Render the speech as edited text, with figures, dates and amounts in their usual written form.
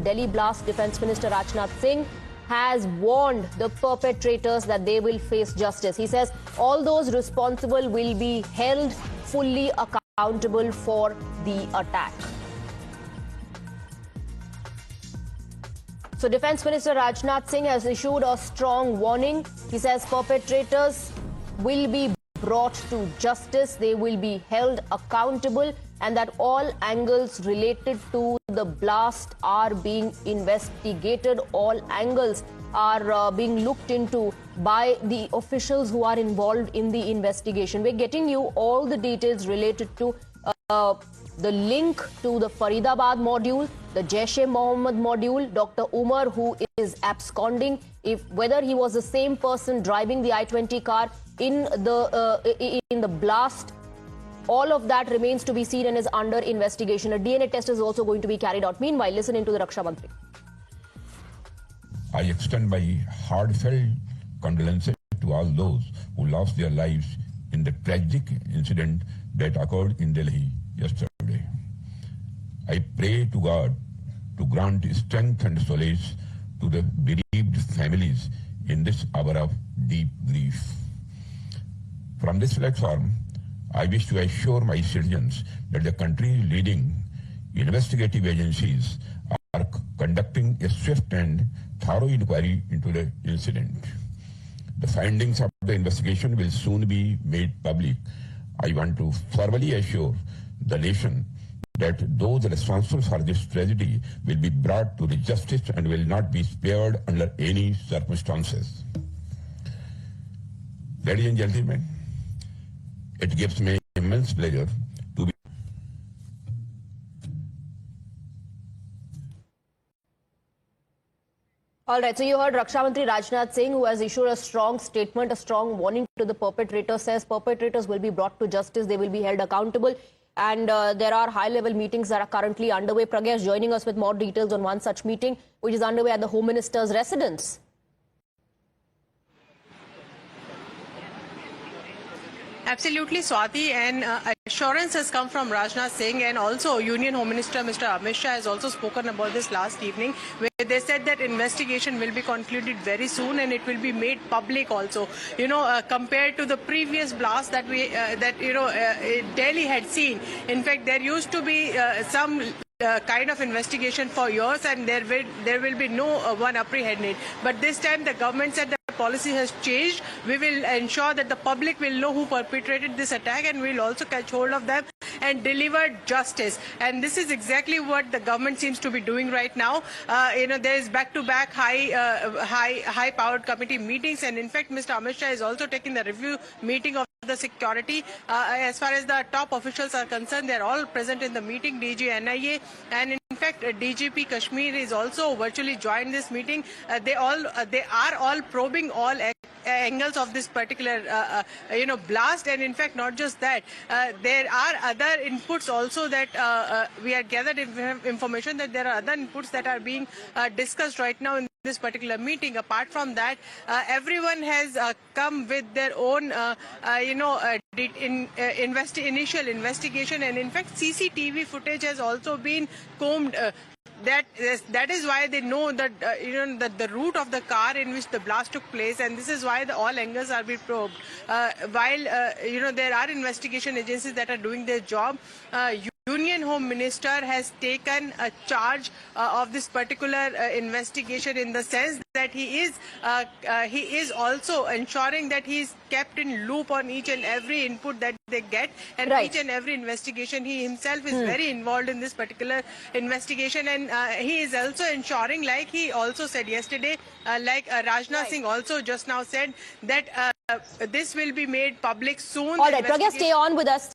Delhi blast, Defence Minister Rajnath Singh has warned the perpetrators that they will face justice. He says all those responsible will be held fully accountable for the attack. So Defence Minister Rajnath Singh has issued a strong warning. He says perpetrators will be brought to justice, they will be held accountable, and that all angles related to the blast are being investigated. All angles are being looked into by the officials who are involved in the investigation. We're getting you all the details related to the link to the Faridabad module, the Jaish-e-Mohammed module, Dr. Umar, who is absconding, whether he was the same person driving the I-20 car in the blast. All of that remains to be seen and is under investigation. A DNA test is also going to be carried out. Meanwhile, listen into the Raksha Mantri. I extend my heartfelt condolences to all those who lost their lives in the tragic incident that occurred in Delhi yesterday. I pray to God to grant strength and solace to the bereaved families in this hour of deep grief. From this platform, I wish to assure my citizens that the country's leading investigative agencies are conducting a swift and thorough inquiry into the incident. The findings of the investigation will soon be made public. I want to formally assure the nation that those responsible for this tragedy will be brought to the justice and will not be spared under any circumstances. Ladies and gentlemen, it gives me immense pleasure to be. All right, so you heard Raksha Mantri Rajnath Singh, who has issued a strong statement, a strong warning to the perpetrators, says perpetrators will be brought to justice, they will be held accountable. And there are high-level meetings that are currently underway. Pragya is joining us with more details on one such meeting, which is underway at the Home Minister's residence. Absolutely, Swati, and assurance has come from Rajnath Singh, and also Union Home Minister Mr. Amit Shah has also spoken about this last evening, where they said that investigation will be concluded very soon and it will be made public also. You know, compared to the previous blast that Delhi had seen, in fact, there used to be some kind of investigation for years, and there will be no one apprehended. But this time the government said that policy has changed. We will ensure that the public will know who perpetrated this attack, and we will also catch hold of them and deliver justice. And this is exactly what the government seems to be doing right now. There is back-to-back high-powered committee meetings, and in fact, Mr. Amit Shah is also taking the review meeting of the security. As far as the top officials are concerned, they are all present in the meeting. DG NIA and in fact DGP Kashmir is also virtually joined this meeting. They are all probing all angles of this particular blast, and in fact not just that, there are other inputs also that we are gathered information that there are other inputs that are being discussed right now in this particular meeting. Apart from that, everyone has come with their own initial investigation, and in fact CCTV footage has also been combed. That is why they know that the route of the car in which the blast took place, and this is why all angles are being probed. While there are investigation agencies that are doing their job, Union Home Minister has taken a charge of this particular investigation, in the sense that he is also ensuring that he is kept in loop on each and every input that they get, and right. Each and every investigation. He himself is very involved in this particular investigation, and he is also ensuring, like he also said yesterday, Rajnath Singh also just now said, that this will be made public soon. All right, Pragya, stay on with us.